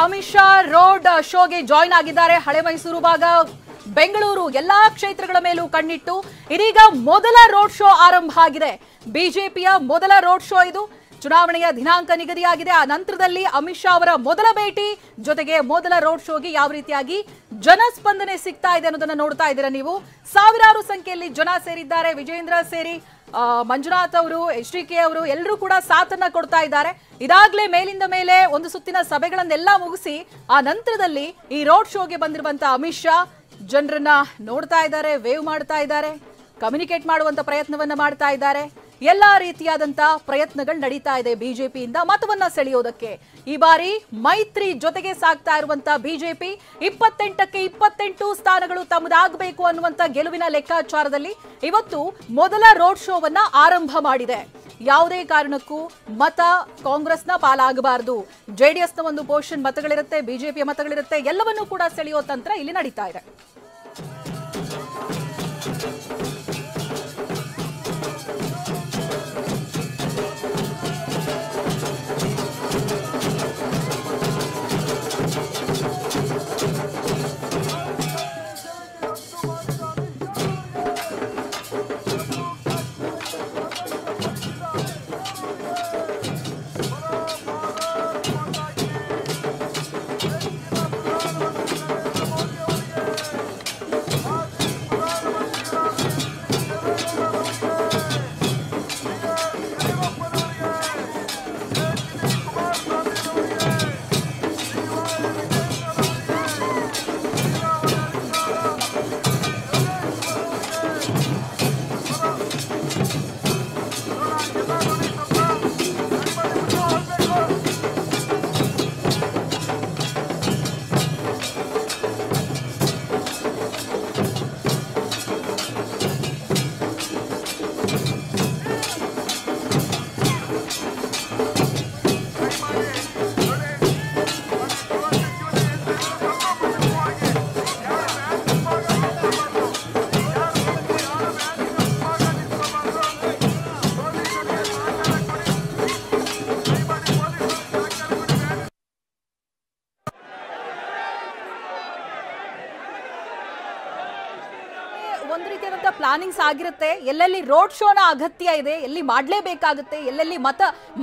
Amit Shah road ಶೋಗೆ join ಆಗಿದ್ದಾರೆ. ಹಳೆ ಮೈಸೂರು ಭಾಗ, ಬೆಂಗಳೂರು ಎಲ್ಲಾ ಕ್ಷೇತ್ರಗಳ ಮೇಲೂ ಕಣ್ಣಿಟ್ಟು ಇದೀಗ ಮೊದಲ ರೋಡ್ ಶೋ ಆರಂಭ ಆಗಿದೆ. ಬಿಜೆಪಿಯ ಮೊದಲ ರೋಡ್ ಶೋ ಇದು. ಚುನಾವಣೆಯ ದಿನಾಂಕ ನಿಗದಿಯಾಗಿದೆ. ಆ ನಂತರದಲ್ಲಿ ಅಮಿತ್ ಶಾ ಅವರ ಮೊದಲ ಭೇಟಿ ಜೊತೆಗೆ ಮೊದಲ ರೋಡ್ ಶೋಗೆ ಯಾವ ರೀತಿಯಾಗಿ ಜನಸ್ಪಂದನೆ ಸಿಗ್ತಾ ಇದೆ ಅನ್ನೋದನ್ನ ನೋಡ್ತಾ ಇದ್ದೀರಾ ನೀವು. ಸಾವಿರಾರು ಸಂಖ್ಯೆಯಲ್ಲಿ ಜನ ಸೇರಿದ್ದಾರೆ. ವಿಜೇಂದ್ರ ಸೇರಿ ಮಂಜುನಾಥ್ ಅವರು, HDK ಅವರು ಎಲ್ಲರೂ ಕೂಡ ಸಾಥನ್ನ ಕೊಡ್ತಾ ಇದ್ದಾರೆ. ಇದಾಗ್ಲೇ ಮೇಲಿಂದ ಮೇಲೆ ಒಂದು ಸುತ್ತಿನ ಸಭೆಗಳನ್ನೆಲ್ಲ ಮುಗಿಸಿ ಆ ನಂತರದಲ್ಲಿ ಈ ರೋಡ್ ಶೋಗೆ ಬಂದಿರುವಂತ ಅಮಿತ್ ಶಾ ಜನರನ್ನ ನೋಡ್ತಾ ಇದ್ದಾರೆ, ವೇವ್ ಮಾಡ್ತಾ ಇದ್ದಾರೆ, ಕಮ್ಯುನಿಕೇಟ್ ಮಾಡುವಂತ ಪ್ರಯತ್ನವನ್ನ ಮಾಡ್ತಾ ಇದ್ದಾರೆ. ಎಲ್ಲಾ ರೀತಿಯಾದಂತ ಪ್ರಯತ್ನಗಳು ನಡೀತಾ ಇದೆ ಬಿಜೆಪಿಯಿಂದ ಮತವನ್ನ ಸೆಳೆಯೋದಕ್ಕೆ. ಈ ಬಾರಿ ಮೈತ್ರಿ ಜೊತೆಗೆ ಸಾಗ್ತಾ ಇರುವಂತ ಬಿಜೆಪಿ 28ಕ್ಕೆ 28 ಸ್ಥಾನಗಳು ತಮ್ಮದಾಗಬೇಕು ಅನ್ನುವಂತ ಗೆಲುವಿನ ಲೆಕ್ಕಾಚಾರದಲ್ಲಿ ಇವತ್ತು ಮೊದಲ ರೋಡ್ ಶೋವನ್ನ ಆರಂಭ ಮಾಡಿದೆ. ಯಾವುದೇ ಕಾರಣಕ್ಕೂ ಮತ ಕಾಂಗ್ರೆಸ್ನ ಪಾಲಾಗಬಾರದು. ಜೆಡಿಎಸ್ನ ಒಂದು ಪೋರ್ಷನ್ ಮತಗಳಿರುತ್ತೆ, ಬಿಜೆಪಿಯ ಮತಗಳಿರುತ್ತೆ, ಎಲ್ಲವನ್ನೂ ಕೂಡ ಸೆಳೆಯೋ ತಂತ್ರ ಇಲ್ಲಿ ನಡೀತಾ ಇದೆ. ಒಂದು ರೀತಿಯಾದಂತ ಪ್ಲಾನಿಂಗ್ಸ್ ಆಗಿರುತ್ತೆ. ಎಲ್ಲೆಲ್ಲಿ ರೋಡ್ ಶೋನ ಅಗತ್ಯ ಇದೆ, ಎಲ್ಲಿ ಮಾಡಲೇಬೇಕಾಗುತ್ತೆ, ಎಲ್ಲೆಲ್ಲಿ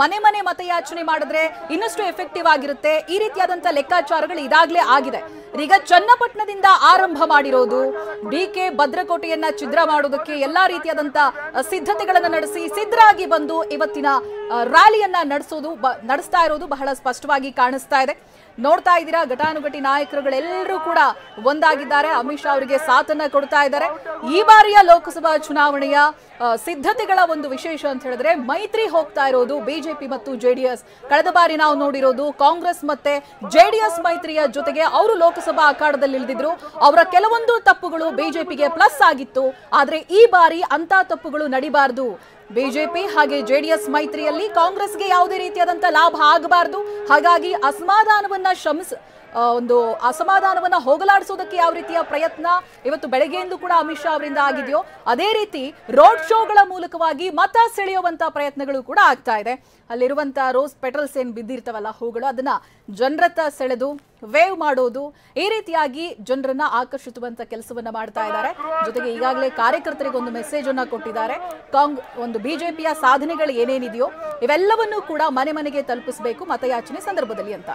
ಮನೆ ಮನೆ ಮತಯಾಚನೆ ಮಾಡಿದ್ರೆ ಇನ್ನಷ್ಟು ಎಫೆಕ್ಟಿವ್ ಆಗಿರುತ್ತೆ, ಈ ರೀತಿಯಾದಂತ ಲೆಕ್ಕಾಚಾರಗಳು ಇದಾಗಲೇ ಆಗಿದೆ. ಈಗ ಚನ್ನಪಟ್ಟಣದಿಂದ ಆರಂಭ ಮಾಡಿರೋದು ಡಿಕೆ ಭದ್ರಕೋಟೆಯನ್ನ ಛಿದ್ರ ಮಾಡೋದಕ್ಕೆ ಎಲ್ಲಾ ರೀತಿಯಾದಂತ ಸಿದ್ಧತೆಗಳನ್ನ ನಡೆಸಿ ಸಿದ್ಧರಾಗಿ ಬಂದು ಇವತ್ತಿನ ರ್ಯಾಲಿಯನ್ನ ನಡೆಸ್ತಾ ಇರೋದು ಬಹಳ ಸ್ಪಷ್ಟವಾಗಿ ಕಾಣಿಸ್ತಾ ಇದೆ. ನೋಡ್ತಾ ಇದ್ದೀರಾ, ಘಟಾನುಘಟಿ ನಾಯಕರುಗಳೆಲ್ಲರೂ ಕೂಡ ಒಂದಾಗಿದ್ದಾರೆ. ಅಮಿತ್ ಶಾ ಅವರಿಗೆ ಸಾಥನ್ನ ಕೊಡ್ತಾ ಇದ್ದಾರೆ. ಈ ಬಾರಿಯ ಲೋಕಸಭಾ ಚುನಾವಣೆಯ ಸಿದ್ಧತೆಗಳ ಒಂದು ವಿಶೇಷ ಅಂತ ಹೇಳಿದ್ರೆ ಮೈತ್ರಿ ಹೋಗ್ತಾ ಇರೋದು ಬಿಜೆಪಿ ಮತ್ತು ಜೆಡಿಎಸ್. ಕಳೆದ ಬಾರಿ ನಾವು ನೋಡಿರೋದು ಕಾಂಗ್ರೆಸ್ ಮತ್ತೆ ಜೆಡಿಎಸ್ ಮೈತ್ರಿಯ ಜೊತೆಗೆ ಅವರು ಲೋಕಸಭಾ ಅಖಾಡದಲ್ಲಿ ಇಳಿದಿದ್ರು. ಅವರ ಕೆಲವೊಂದು ತಪ್ಪುಗಳು ಬಿಜೆಪಿಗೆ ಪ್ಲಸ್ ಆಗಿತ್ತು. ಆದ್ರೆ ಈ ಬಾರಿ ಅಂತ ತಪ್ಪುಗಳು ನಡಿಬಾರದು. ಬಿಜೆಪಿ ಹಾಗೆ ಜೆಡಿಎಸ್ ಮೈತ್ರಿಯಲ್ಲಿ ಕಾಂಗ್ರೆಸ್ಗೆ ಯಾವುದೇ ರೀತಿಯಾದಂತ ಲಾಭ ಆಗಬಾರದು. ಹಾಗಾಗಿ ಅಸಮಾಧಾನವನ್ನ ಹೋಗಲಾಡಿಸೋದಕ್ಕೆ ಯಾವ ರೀತಿಯ ಪ್ರಯತ್ನ ಇವತ್ತು ಬೆಳಗ್ಗೆಯಿಂದ ಕೂಡ ಅಮಿತ್ ಶಾ ಅವರಿಂದ ಆಗಿದೆಯೋ ಅದೇ ರೀತಿ ರೋಡ್ ಶೋಗಳ ಮೂಲಕವಾಗಿ ಮತ ಸೆಳೆಯುವಂತಹ ಪ್ರಯತ್ನಗಳು ಕೂಡ ಆಗ್ತಾ ಇದೆ. ಅಲ್ಲಿರುವಂತಹ ರೋಸ್ ಪೆಟಲ್ಸ್ ಏನ್ ಬಿದ್ದಿರ್ತವಲ್ಲ ಹೂಗಳು, ಅದನ್ನ ಜನರತ್ತ ಸೆಳೆದು ವೇವ್ ಮಾಡೋದು, ಈ ರೀತಿಯಾಗಿ ಜನರನ್ನ ಆಕರ್ಷಿಸುವಂತ ಕೆಲಸವನ್ನ ಮಾಡ್ತಾ ಇದ್ದಾರೆ. ಜೊತೆಗೆ ಈಗಾಗಲೇ ಕಾರ್ಯಕರ್ತರಿಗೆ ಒಂದು ಮೆಸೇಜ್ ಅನ್ನ ಕೊಟ್ಟಿದ್ದಾರೆ. ಒಂದು ಬಿಜೆಪಿಯ ಸಾಧನೆಗಳು ಏನೇನಿದೆಯೋ ಇವೆಲ್ಲವನ್ನೂ ಕೂಡ ಮನೆ ಮನೆಗೆ ತಲುಪಿಸಬೇಕು ಮತಯಾಚನೆ ಸಂದರ್ಭದಲ್ಲಿ ಅಂತ.